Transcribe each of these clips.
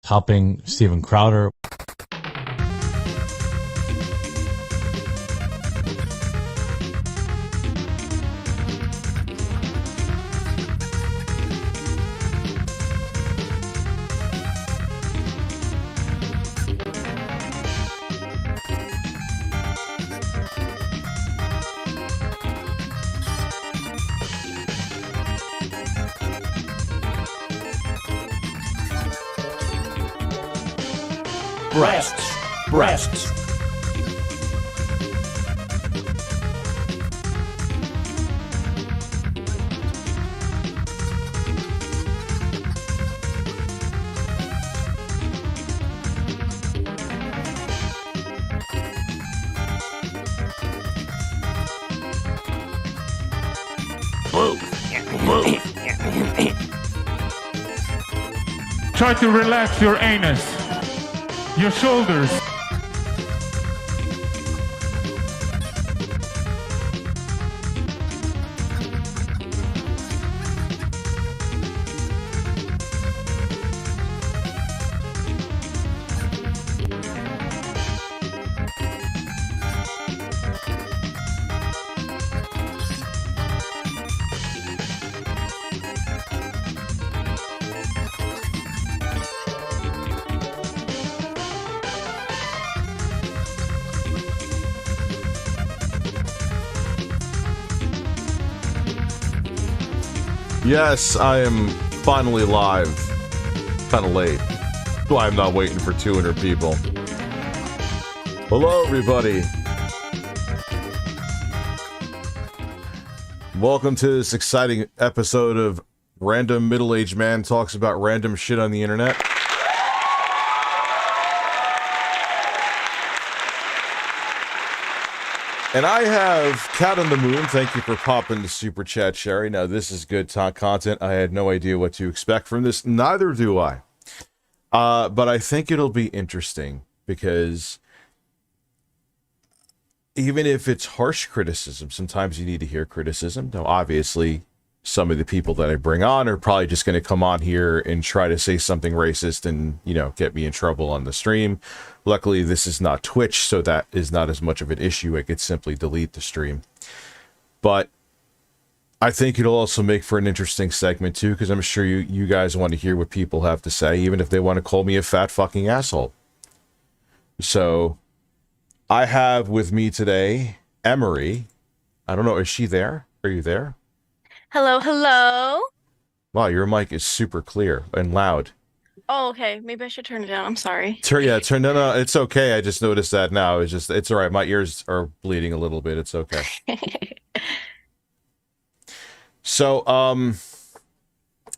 topping Steven Crowder. Breasts. Try to relax your anus, your shoulders. Yes, I am finally live. Kind of late. That's why I'm not waiting for 200 people. Hello, everybody. Welcome to this exciting episode of Random Middle-Aged Man Talks About Random Shit on the Internet. And I have Cat on the Moon. Thank you for popping the super chat, Sherry. Now, this is good talk content. I had no idea what to expect from this. Neither do I. But I think it'll be interesting because even if it's harsh criticism, sometimes you need to hear criticism. Now, obviously, some of the people that I bring on are probably just going to come on here and try to say something racist and, you know, get me in trouble on the stream. Luckily, this is not Twitch, so that is not as much of an issue. I could simply delete the stream. But I think it'll also make for an interesting segment, too, because I'm sure you guys want to hear what people have to say, even if they want to call me a fat fucking asshole. So, I have with me today, Emery. I don't know, is she there? Are you there? Hello, hello. Wow, your mic is super clear and loud. Oh, okay. Maybe I should turn it down. I'm sorry. No, it's okay. I just noticed that now. It's all right. My ears are bleeding a little bit. It's okay. So,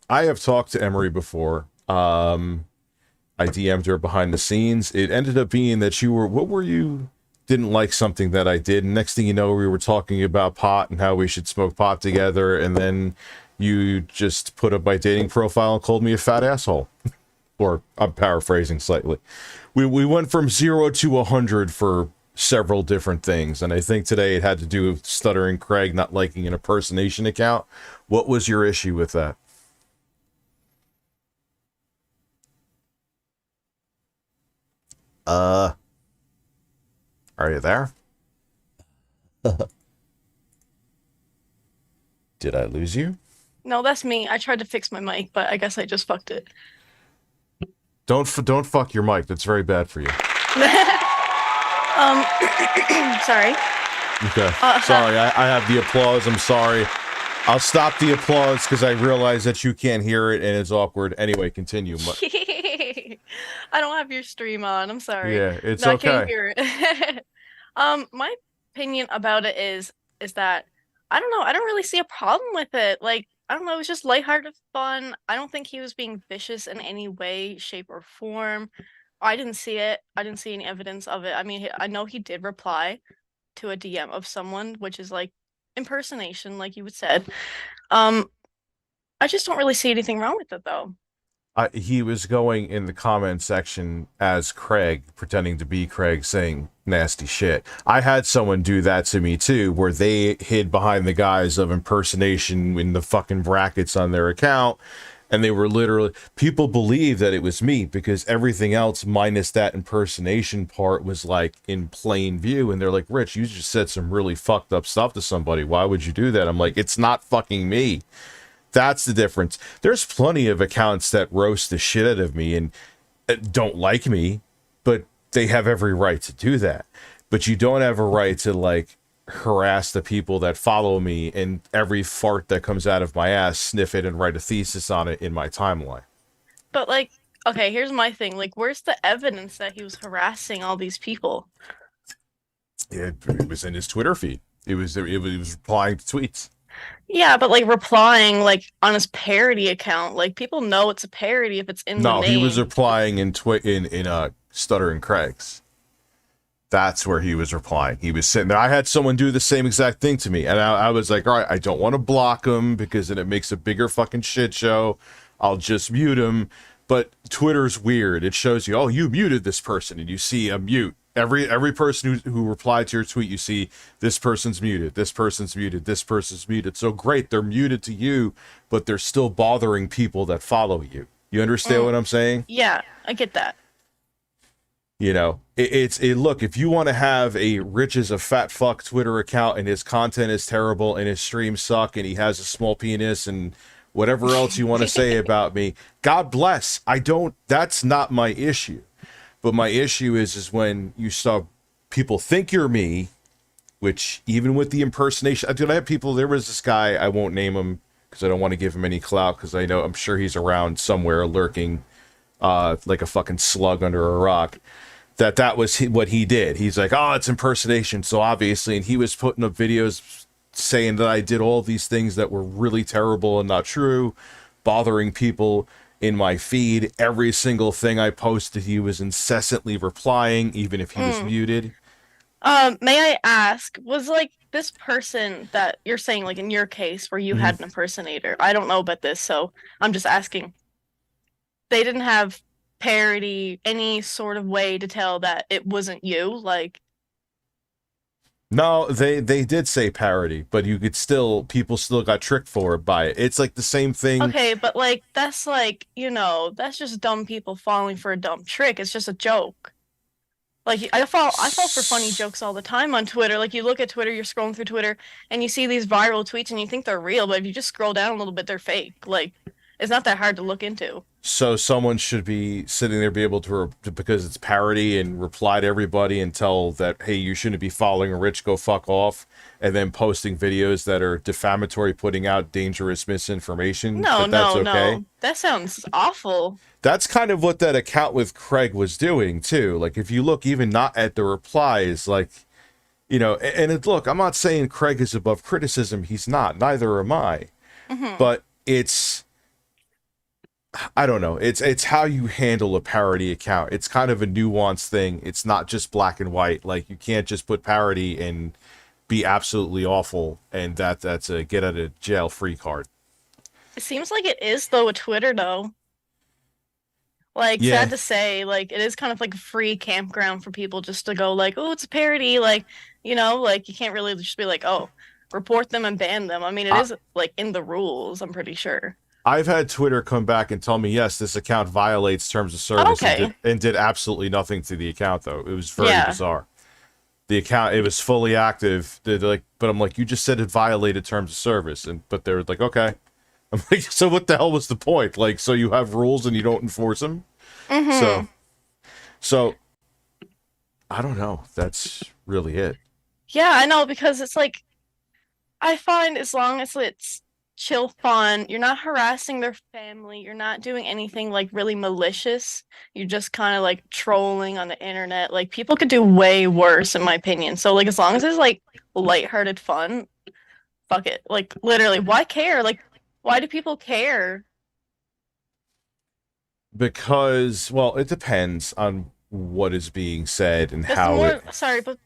I have talked to Emery before. I DM'd her behind the scenes. It ended up being that didn't like something that I did. And next thing you know, we were talking about pot and how we should smoke pot together. And then you just put up my dating profile and called me a fat asshole. Or I'm paraphrasing slightly. We went from 0 to 100 for several different things. And I think today it had to do with Stuttering Craig not liking an impersonation account. What was your issue with that? Are you there? Did I lose you? No, that's me. I tried to fix my mic, but I guess I just fucked it. Don't fuck your mic. That's very bad for you. Sorry. Okay. Sorry, I have the applause. I'm sorry. I'll stop the applause because I realize that you can't hear it and it's awkward. Anyway, continue. I don't have your stream on. I'm sorry. Yeah, it's no, okay. I can't hear it. My opinion about it is that I don't know. I don't really see a problem with it. Like, I don't know. It was just lighthearted fun. I don't think he was being vicious in any way, shape, or form. I didn't see it. I didn't see any evidence of it. I mean, I know he did reply to a DM of someone, which is like impersonation, like you would said. I just don't really see anything wrong with it, though. He was going in the comment section as Craig, pretending to be Craig, saying nasty shit. I had someone do that to me too, where they hid behind the guise of impersonation in the fucking brackets on their account, And they were literally, people believed that it was me because everything else minus that impersonation part was like in plain view. And they're like, Rich, you just said some really fucked up stuff to somebody. Why would you do that? I'm like, it's not fucking me. That's the difference. There's plenty of accounts that roast the shit out of me and don't like me, but they have every right to do that. But you don't have a right to like harass the people that follow me and every fart that comes out of my ass, sniff it and write a thesis on it in my timeline. But like, okay, here's my thing. Like, where's the evidence that he was harassing all these people? It was in his Twitter feed. It was replying to tweets. Yeah, but like replying like on his parody account, like people know it's a parody if it's in the name. No, he was replying in Stutter and Craig's. That's where he was replying. He was sitting there. I had someone do the same exact thing to me. And I was like, all right, I don't want to block him because then it makes a bigger fucking shit show. I'll just mute him. But Twitter's weird. It shows you, oh, you muted this person. And you see a mute. Every person who replied to your tweet, you see this person's muted. This person's muted. This person's muted. So great, they're muted to you, but they're still bothering people that follow you. You understand what I'm saying? Yeah, I get that. You know, look, if you want to have a Rich is a fat fuck Twitter account and his content is terrible and his streams suck and he has a small penis and whatever else you want to say about me, God bless. That's not my issue. But my issue is when you saw people think you're me, which even with the impersonation, I have people, there was this guy, I won't name him because I don't want to give him any clout because I'm sure he's around somewhere lurking like a fucking slug under a rock. That was what he did. He's like, oh, it's impersonation. So obviously, and he was putting up videos saying that I did all these things that were really terrible and not true, bothering people in my feed. Every single thing I posted, he was incessantly replying, even if he was muted. May I ask, was like this person that you're saying, like in your case where you had an impersonator, I don't know about this, so I'm just asking. They didn't have parody, any sort of way to tell that it wasn't you, like? No, they did say parody, but you could people still got tricked by it. It's like the same thing. Okay, but like that's like, that's just dumb people falling for a dumb trick. It's just a joke. Like I fall for funny jokes all the time on Twitter. Like you look at Twitter, you're scrolling through Twitter and you see these viral tweets and you think they're real, but if you just scroll down a little bit, they're fake. Like it's not that hard to look into. So someone should be sitting there, be able to, because it's parody, and reply to everybody and tell that, hey, you shouldn't be following a Rich, go fuck off, and then posting videos that are defamatory, putting out dangerous misinformation. No. That sounds awful. That's kind of what that account with Craig was doing too. Like if you look even not at the replies, like, look, I'm not saying Craig is above criticism. He's not. Neither am I. But I don't know. It's how you handle a parody account. It's kind of a nuanced thing. It's not just black and white. Like you can't just put parody and be absolutely awful and that's a get out of jail free card. It seems like it is though with Twitter though. Like sad to say, like it is kind of like a free campground for people just to go like, oh, it's a parody. Like, like you can't really just be like, oh, report them and ban them. I mean, it is like in the rules, I'm pretty sure. I've had Twitter come back and tell me, yes, this account violates terms of service and did absolutely nothing to the account, though. It was very bizarre. The account, it was fully active. But I'm like, you just said it violated terms of service. But they're like, okay. I'm like, so what the hell was the point? Like, so you have rules and you don't enforce them? So, I don't know. That's really it. Yeah, I know, because it's like, I find as long as it's chill fun, you're not harassing their family, you're not doing anything like really malicious, you're just kind of like trolling on the internet. Like people could do way worse in my opinion. So like as long as it's like lighthearted fun, fuck it. Like literally, why care? Like why do people care? Because, well, it depends on what is being said and just how sorry, but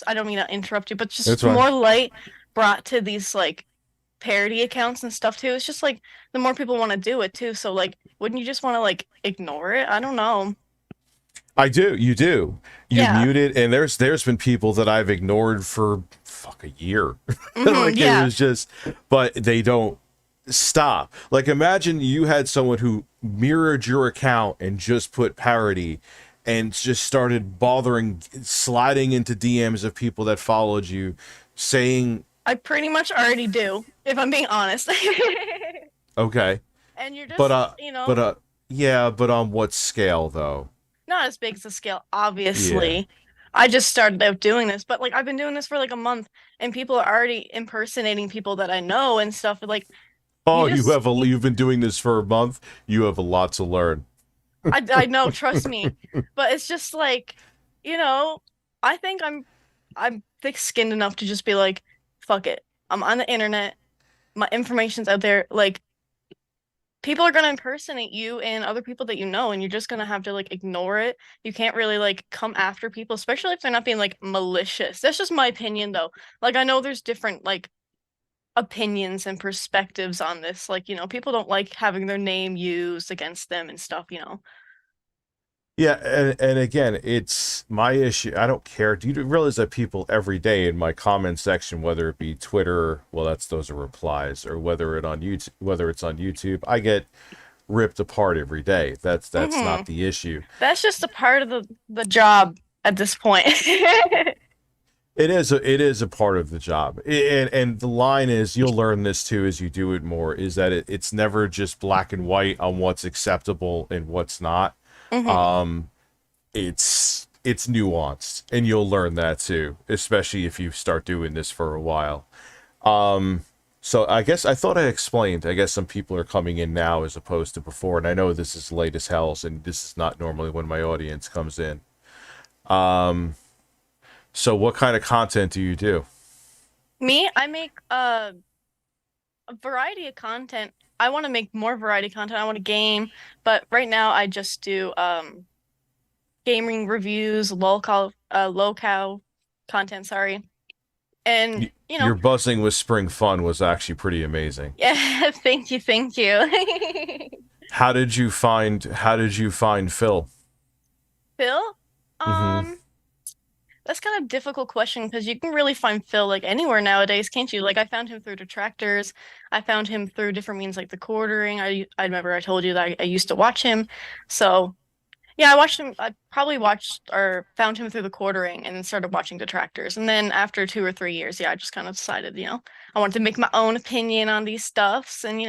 I don't mean to interrupt you, but just more light brought to these like parody accounts and stuff too. It's just like the more people want to do it too, so like wouldn't you just want to like ignore it? I don't know. I do. You do. You mute it, and there's been people that I've ignored for a year. Like it was just, but they don't Stop. Like, imagine you had someone who mirrored your account and just put parody and just started sliding into DMs of people that followed you, saying... I pretty much already do, if I'm being honest. Okay. And you're just, yeah, but on what scale, though? not as big as the scale, obviously. Yeah. I just started out doing this, but, like, I've been doing this for, like, a month, and people are already impersonating people that I know and stuff, like... Oh, you've been doing this for a month? You have a lot to learn. I know, trust me. But it's just like, I think I'm thick-skinned enough to just be like, fuck it. I'm on the internet. My information's out there. Like, people are gonna impersonate you and other people that you know, and you're just gonna have to, like, ignore it. You can't really, like, come after people, especially if they're not being, like, malicious. That's just my opinion, though. Like, I know there's different, like, opinions and perspectives on this. Like, people don't like having their name used against them and stuff, Yeah, and again, it's my issue. I don't care. Do you realize that people every day in my comment section, whether it be Twitter, well, those are replies, or whether it's on YouTube, I get ripped apart every day. That's not the issue. That's just a part of the job at this point. It is a part of the job, and the line is, you'll learn this too as you do it more, is that it's never just black and white on what's acceptable and what's not. It's nuanced, and you'll learn that too, especially if you start doing this for a while. So I guess I thought I explained. I guess some people are coming in now as opposed to before, and I know this is late as hell, and this is not normally when my audience comes in. So what kind of content do you do? Me, I make a variety of content. I want to make more variety content. I want to game, but right now I just do gaming reviews, local content, sorry. And your buzzing with Spring Fun was actually pretty amazing. Yeah, thank you. How did you find Phil? Phil? That's kind of a difficult question because you can really find Phil, like, anywhere nowadays, can't you? Like, I found him through Detractors. I found him through different means, like the Quartering. I remember I told you that I used to watch him. So, yeah, I watched him. I probably found him through the Quartering and then started watching Detractors. And then after 2 or 3 years, yeah, I just kind of decided, I wanted to make my own opinion on these stuffs and,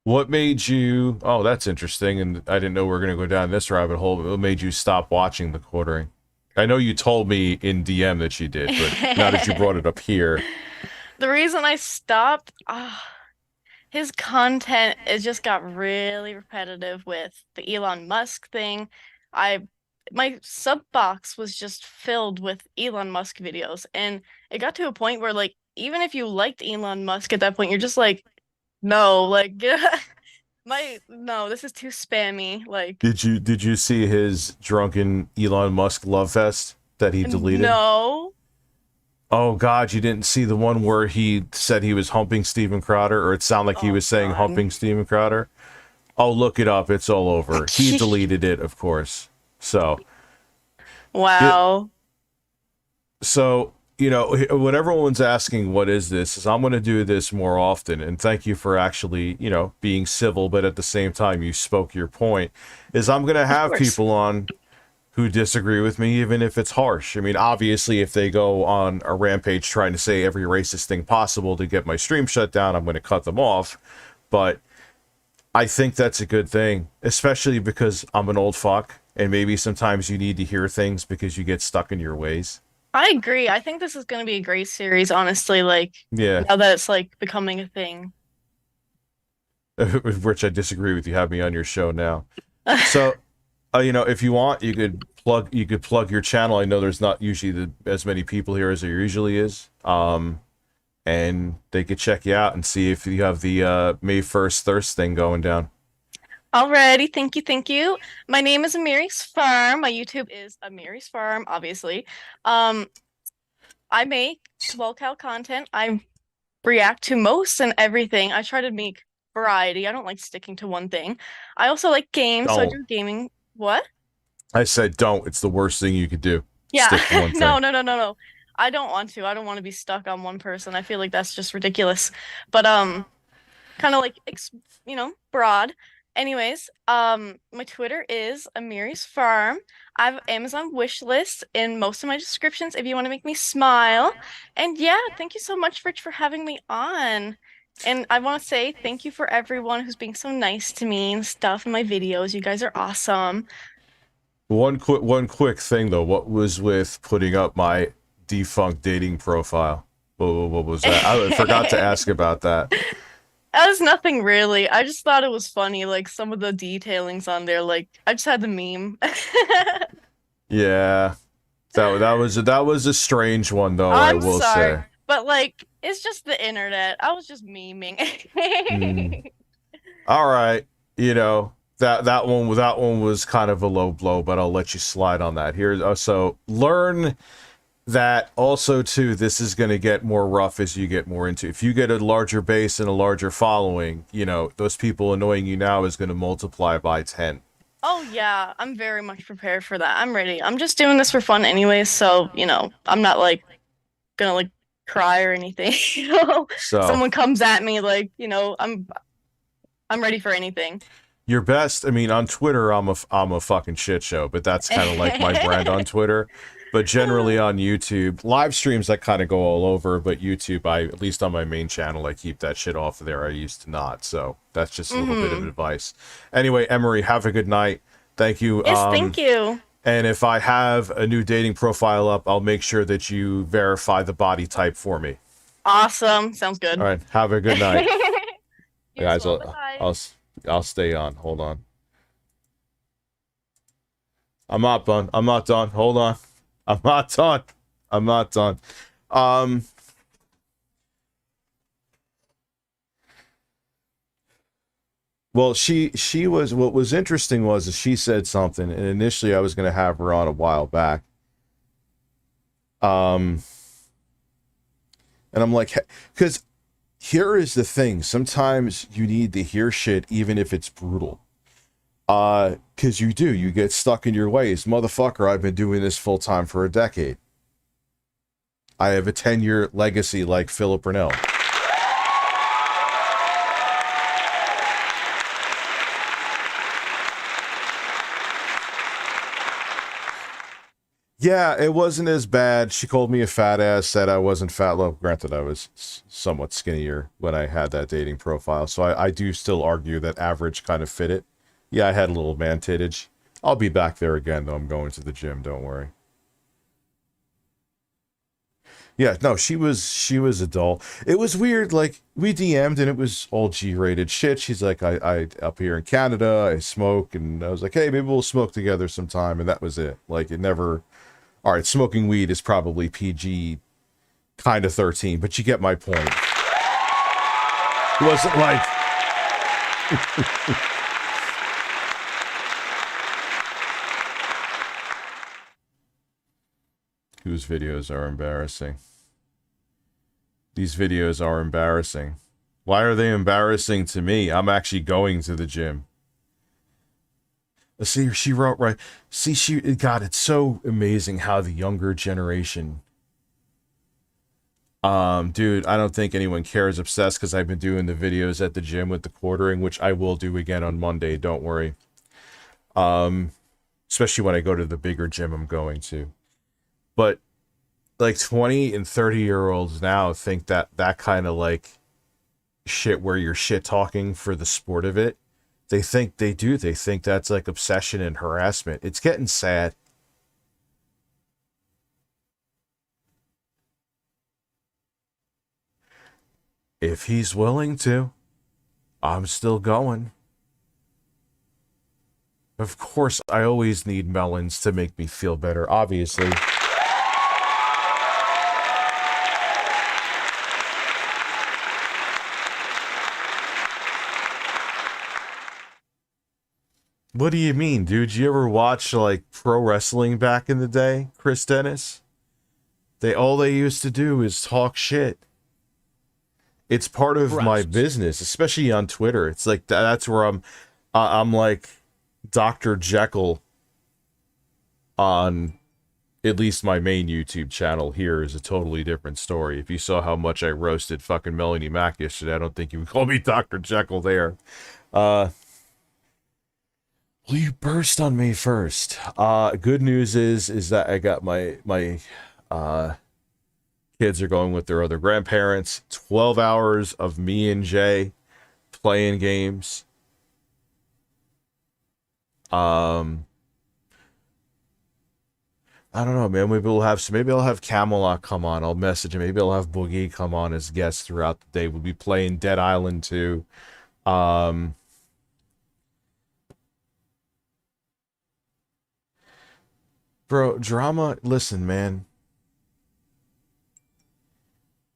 What made you... Oh, that's interesting, and I didn't know we were going to go down this rabbit hole, but what made you stop watching the Quartering? I know you told me in DM that you did, but now that you brought it up here. The reason I stopped, his content, it just got really repetitive with the Elon Musk thing. My sub box was just filled with Elon Musk videos, and it got to a point where, like, even if you liked Elon Musk at that point, you're just like, no, like, no, this is too spammy. Like, did you see his drunken Elon Musk love fest that he deleted? No. Oh God, you didn't see the one where he said he was humping Steven Crowder, or it sounded like he was saying humping Steven Crowder? Oh, look it up. It's all over. He deleted it, of course. So. Wow. So, what everyone's asking, what is this, is I'm going to do this more often, and thank you for actually, being civil, but at the same time, you spoke your point, is I'm going to have people on who disagree with me, even if it's harsh. I mean, obviously, if they go on a rampage trying to say every racist thing possible to get my stream shut down, I'm going to cut them off, but I think that's a good thing, especially because I'm an old fuck, and maybe sometimes you need to hear things because you get stuck in your ways. I agree. I think this is going to be a great series, honestly, like, now that it's, like, becoming a thing. Rich, I disagree with you. Have me on your show now. So, if you want, you could plug your channel. I know there's not usually as many people here as there usually is. And they could check you out and see if you have the May 1st thirst thing going down. Alrighty, thank you. My name is Amiri's Farm. My YouTube is Amiri's Farm, obviously. I make lolcow content. I react to most and everything. I try to make variety. I don't like sticking to one thing. I also like games, so I do gaming. What? I said don't. It's the worst thing you could do. Yeah. Stick to one thing. No. I don't want to. I don't want to be stuck on one person. I feel like that's just ridiculous. But kind of like broad. Anyways, my Twitter is Amiri's Farm. I have Amazon wish list in most of my descriptions if you want to make me smile. And yeah, thank you so much, Rich, for having me on. And I want to say thank you for everyone who's being so nice to me and stuff in my videos. You guys are awesome. One quick thing though. What was with putting up my defunct dating profile? What was that? I forgot to ask about that. That was nothing really. I just thought it was funny, like some of the detailings on there. Like I just had the meme. Yeah, that was a strange one though. I I'm will sorry, say. but like it's just the internet. I was just memeing. All right, you know that one was kind of a low blow, but I'll let you slide on that. Here, so learn that also too. This is going to get more rough as you get more into. If you get a larger base and a larger following, you know those people annoying you now is going to multiply by 10. Oh yeah, I'm very much prepared for that. I'm ready. I'm just doing this for fun anyways, so I'm not like gonna like cry or anything. So Someone comes at me like, I'm ready for anything. your best. I mean, on Twitter, I'm a fucking shit show, but that's kind of like my brand on Twitter. But generally on YouTube, live streams I kind of go all over, but YouTube, at least on my main channel, I keep that shit off of there. I used to not, so that's just a little bit of advice. Anyway, Emery, have a good night. Thank you. Yes, thank you. And if I have a new dating profile up, I'll make sure that you verify the body type for me. Awesome. Sounds good. All right. Have a good night. Guys, well, I'll stay on. Hold on. I'm not done. I'm not done. Hold on. I'm not done. I'm not done. Well, she was, what was interesting was she said something, and initially I was going to have her on a while back. And I'm like, because here is the thing. Sometimes you need to hear shit, even if it's brutal. Because you get stuck in your ways. Motherfucker, I've been doing this full time for a decade. I have a 10-year legacy like Philip Burnell. Yeah, it wasn't as bad. She called me a fat ass, said I wasn't fat. Well, granted, I was somewhat skinnier when I had that dating profile. So I do still argue that average kind of fit it. Yeah, I had a little man tittage. I'll be back there again, though. I'm going to the gym. Don't worry. Yeah, no, she was a doll. It was weird. Like, we DM'd and it was all G-rated shit. She's like, I up here in Canada, I smoke. And I was like, hey, maybe we'll smoke together sometime. And that was it. Like, it never... All right, smoking weed is probably PG kind of 13, but you get my point. It wasn't like... Whose videos are embarrassing? These videos are embarrassing. Why are they embarrassing to me? I'm actually going to the gym. See, she wrote right. See, God, it's so amazing how the younger generation. Dude, I don't think anyone cares. Obsessed because I've been doing the videos at the gym with the quartering, which I will do again on Monday. Don't worry. Especially when I go to the bigger gym I'm going to. But like 20 and 30-year-olds now think that kind of like shit where you're shit talking for the sport of it. They think that's like obsession and harassment. It's getting sad. If he's willing to, I'm still going. Of course, I always need melons to make me feel better, obviously. What do you mean, dude? You ever watch, like, pro wrestling back in the day, Chris Dennis? All they used to do is talk shit. It's part of my business, especially on Twitter. It's like, that's where I'm like Dr. Jekyll on at least my main YouTube channel here is a totally different story. If you saw how much I roasted fucking Melanie Mac yesterday, I don't think you would call me Dr. Jekyll there. Well, you burst on me first. Good news is that I got my kids are going with their other grandparents. 12 hours of me and Jay playing games. I don't know, man. Maybe I'll have Camelot come on. I'll message him. Maybe I'll have Boogie come on as guests throughout the day. We'll be playing Dead Island 2. Bro, drama, listen, man.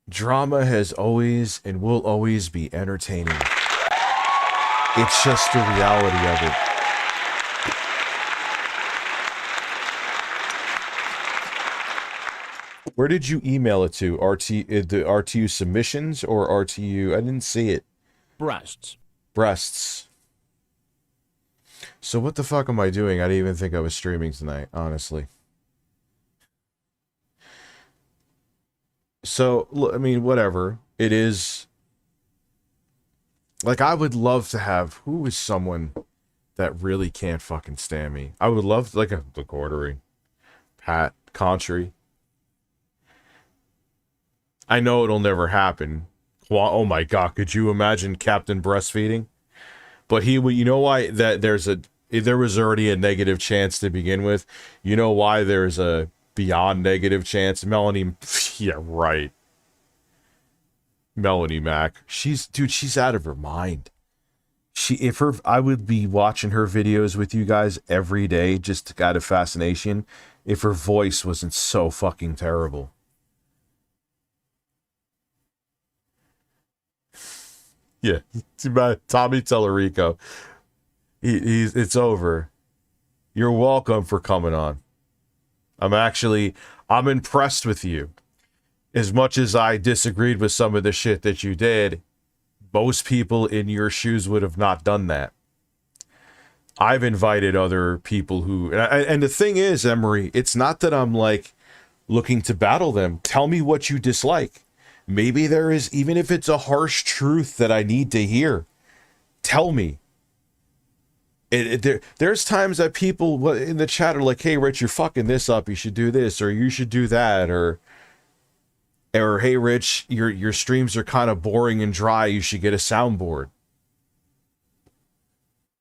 Drama has always and will always be entertaining. It's just the reality of it. Where did you email it to? The RTU submissions or RTU? I didn't see it. Breasts. Breasts. So what the fuck am I doing? I didn't even think I was streaming tonight, honestly. So, I mean, whatever. It is... Like, I would love to have... Who is someone that really can't fucking stand me? I would love, like, a quartering. Pat Contry. I know it'll never happen. Oh my god, could you imagine Captain Breastfeeding? But he would, you know why that there was already a negative chance to begin with. You know why there's a beyond negative chance? Melanie, yeah, right. Melanie Mac. She's out of her mind. I would be watching her videos with you guys every day just out of fascination if her voice wasn't so fucking terrible. Yeah, Tommy Tellerico. It's over. You're welcome for coming on. I'm impressed with you. As much as I disagreed with some of the shit that you did, most people in your shoes would have not done that. I've invited other people who, and the thing is, Emery, it's not that I'm like looking to battle them. Tell me what you dislike. Maybe there is, even if it's a harsh truth that I need to hear, tell me. There's times that people in the chat are like, hey, Rich, you're fucking this up. You should do this, or you should do that, or hey, Rich, your streams are kind of boring and dry. You should get a soundboard.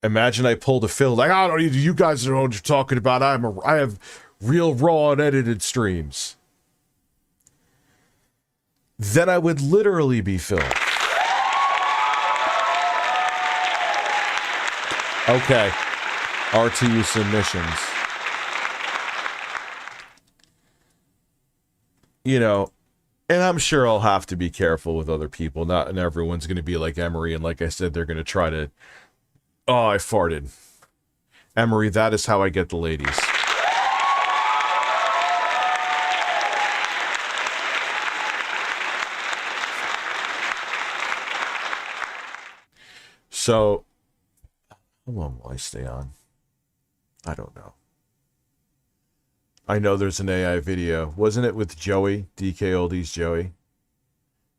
Imagine I pulled a Phil, like, I don't need you guys know what you're talking about. I have real raw and edited streams. Then I would literally be Phil. Okay. RTU submissions. You know, and I'm sure I'll have to be careful with other people. Not and everyone's going to be like Emery, and like I said, they're going to try to... Oh, I farted. Emery, that is how I get the ladies. So, how long will I stay on? I don't know. I know there's an AI video. Wasn't it with Joey? DK Oldies Joey?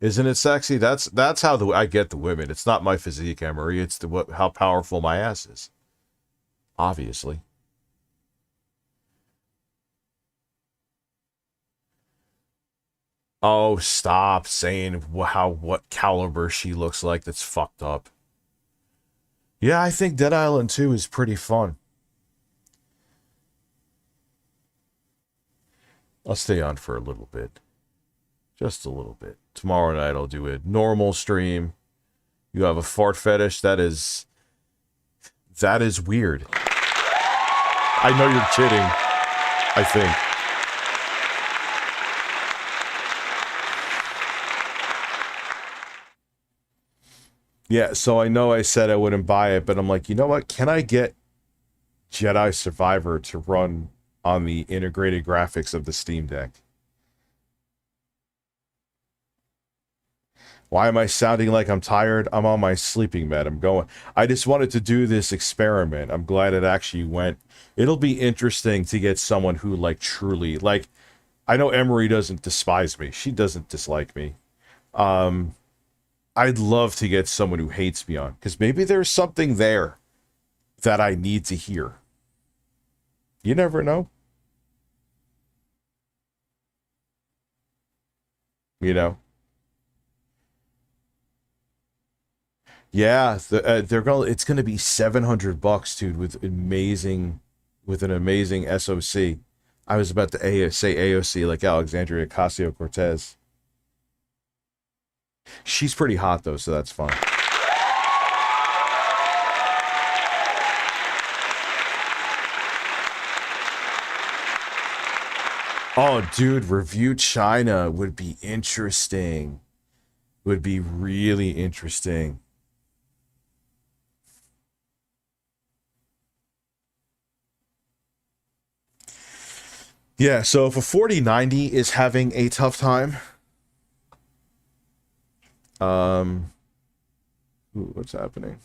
Isn't it sexy? That's how I get the women. It's not my physique, Emery. It's how powerful my ass is. Obviously. Oh, stop saying what caliber she looks like. That's fucked up. Yeah, I think Dead Island 2 is pretty fun. I'll stay on for a little bit. Just a little bit. Tomorrow night I'll do a normal stream. You have a fart fetish? That is weird. I know you're kidding. I think. Yeah, so I know I said I wouldn't buy it, but I'm like, you know what? Can I get Jedi Survivor to run on the integrated graphics of the Steam Deck? Why am I sounding like I'm tired? I'm on my sleeping med. I just wanted to do this experiment. I'm glad it actually went. It'll be interesting to get someone who, like, truly, like, I know Emery doesn't despise me. She doesn't dislike me. I'd love to get someone who hates me on, because maybe there's something there that I need to hear. You never know. You know? Yeah, it's gonna be $700, dude, with an amazing SOC. I was about to say AOC like Alexandria Ocasio-Cortez. She's pretty hot though, so that's fine. Oh, dude, Review China would be interesting. Would be really interesting. Yeah, so if a 4090 is having a tough time, what's happening?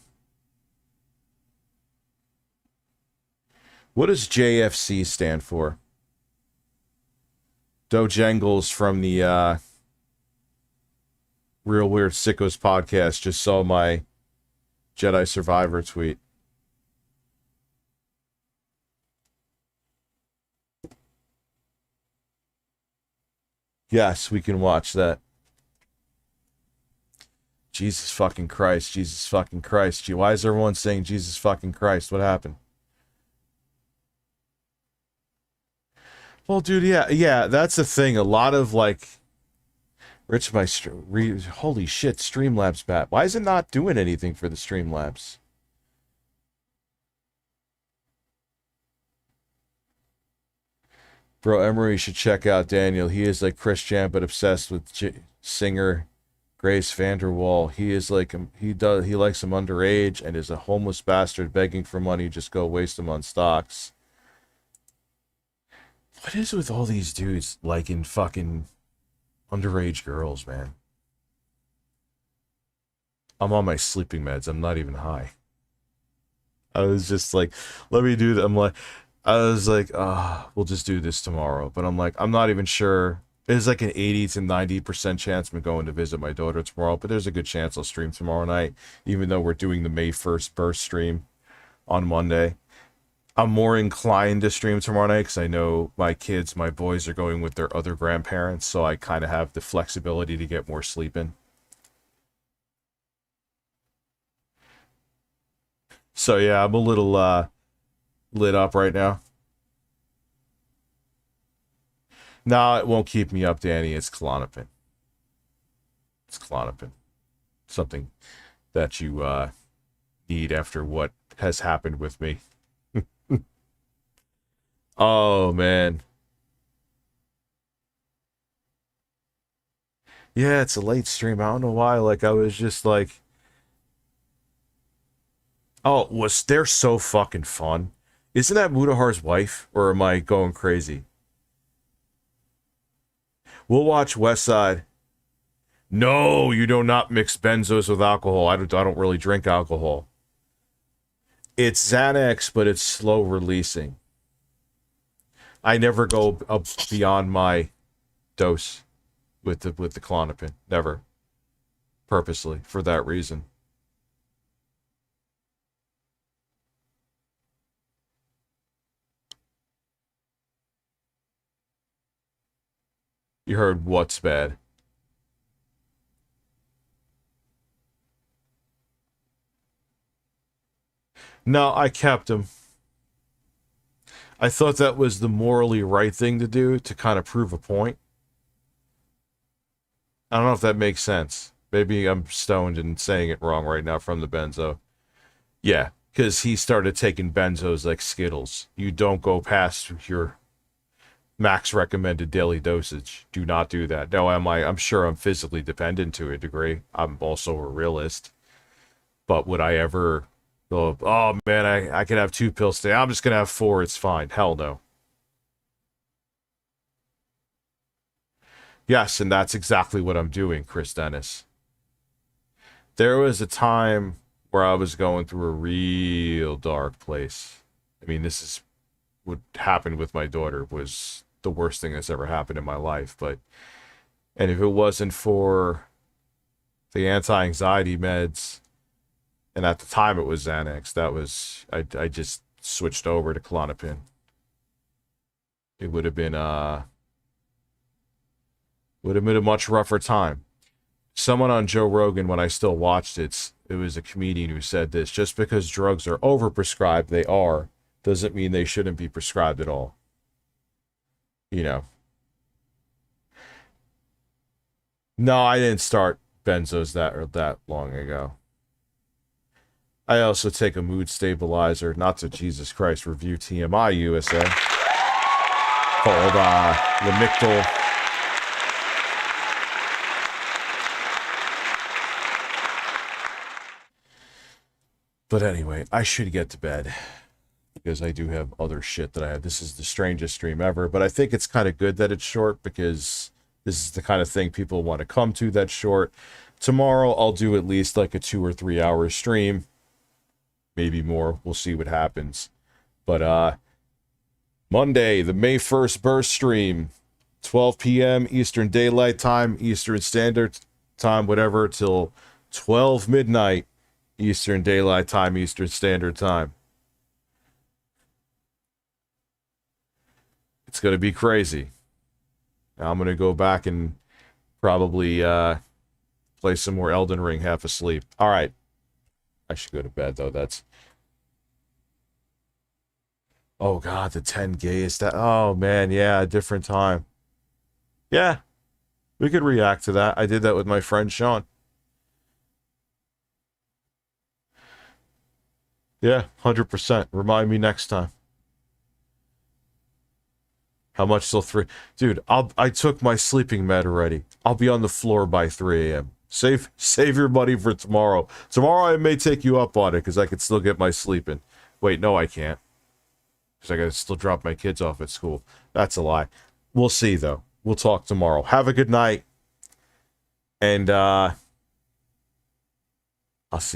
What does JFC stand for? Dojangles from the Real Weird Sickos podcast just saw my Jedi Survivor tweet. Yes, we can watch that. Jesus fucking Christ, Jesus fucking Christ. Why is everyone saying Jesus fucking Christ? What happened? Well, dude, yeah, that's the thing. A lot of, like, holy shit, StreamLabs bat. Why is it not doing anything for the StreamLabs? Bro, Emery should check out Daniel. He is like Chris Chan, but obsessed with singer Grace Vanderwall. He is like he likes him underage and is a homeless bastard begging for money. Just go waste him on stocks. What is with all these dudes liking fucking underage girls, man? I'm on my sleeping meds. I'm not even high. I was just like, let me do that. I was like, we'll just do this tomorrow. But I'm like, I'm not even sure. There's like an 80 to 90% chance I'm going to visit my daughter tomorrow. But there's a good chance I'll stream tomorrow night, even though we're doing the May 1st burst stream on Monday. I'm more inclined to stream tomorrow night because I know my boys are going with their other grandparents. So I kind of have the flexibility to get more sleep in. So yeah, I'm a little lit up right now. No, it won't keep me up, Danny. It's Klonopin. It's Klonopin. Something that you need after what has happened with me. Oh, man. Yeah, it's a late stream. I don't know why. Like, I was just like... Oh, they're so fucking fun. Isn't that Mudahar's wife? Or am I going crazy? We'll watch West Side. No, you do not mix benzos with alcohol. I don't really drink alcohol. It's Xanax, but it's slow releasing. I never go up beyond my dose with the Klonopin. Never. Purposely, for that reason. You heard what's bad. No, I kept him. I thought that was the morally right thing to do to kind of prove a point. I don't know if that makes sense. Maybe I'm stoned and saying it wrong right now from the benzo. Yeah, because he started taking benzos like Skittles. You don't go past your max recommended daily dosage. Do not do that. No, I'm sure I'm physically dependent to a degree. I'm also a realist. But would I ever go, oh man, I can have 2 pills today. I'm just going to have 4. It's fine. Hell no. Yes, and that's exactly what I'm doing, Chris Dennis. There was a time where I was going through a real dark place. I mean, this is what happened with my daughter was the worst thing that's ever happened in my life. And if it wasn't for the anti-anxiety meds, and at the time it was Xanax, I just switched over to Klonopin. It would have been a much rougher time. Someone on Joe Rogan, when I still watched it was a comedian who said this: just because drugs are overprescribed, they are, doesn't mean they shouldn't be prescribed at all. You know. No, I didn't start benzos that long ago. I also take a mood stabilizer, not to Jesus Christ, review TMI USA, called Lamictal. But anyway, I should get to bed because I do have other shit that I have. This is the strangest stream ever, but I think it's kind of good that it's short because this is the kind of thing people want to come to that's short. Tomorrow, I'll do at least like a 2 or 3 hour stream. Maybe more. We'll see what happens. But Monday, the May 1st burst stream, 12 p.m. Eastern Daylight Time, Eastern Standard Time, whatever, till 12 midnight Eastern Daylight Time, Eastern Standard Time. It's going to be crazy. Now I'm going to go back and probably play some more Elden Ring half asleep. All right. I should go to bed, though. Oh, God, the 10 gayest. Oh, man, yeah, a different time. Yeah, we could react to that. I did that with my friend Sean. Yeah, 100%. Remind me next time. How much till 3? Dude, I took my sleeping med already. I'll be on the floor by 3 a.m. Save your money for tomorrow. Tomorrow I may take you up on it because I can still get my sleep in. Wait, no, I can't. Because I gotta still drop my kids off at school. That's a lie. We'll see, though. We'll talk tomorrow. Have a good night. And, I'll see you.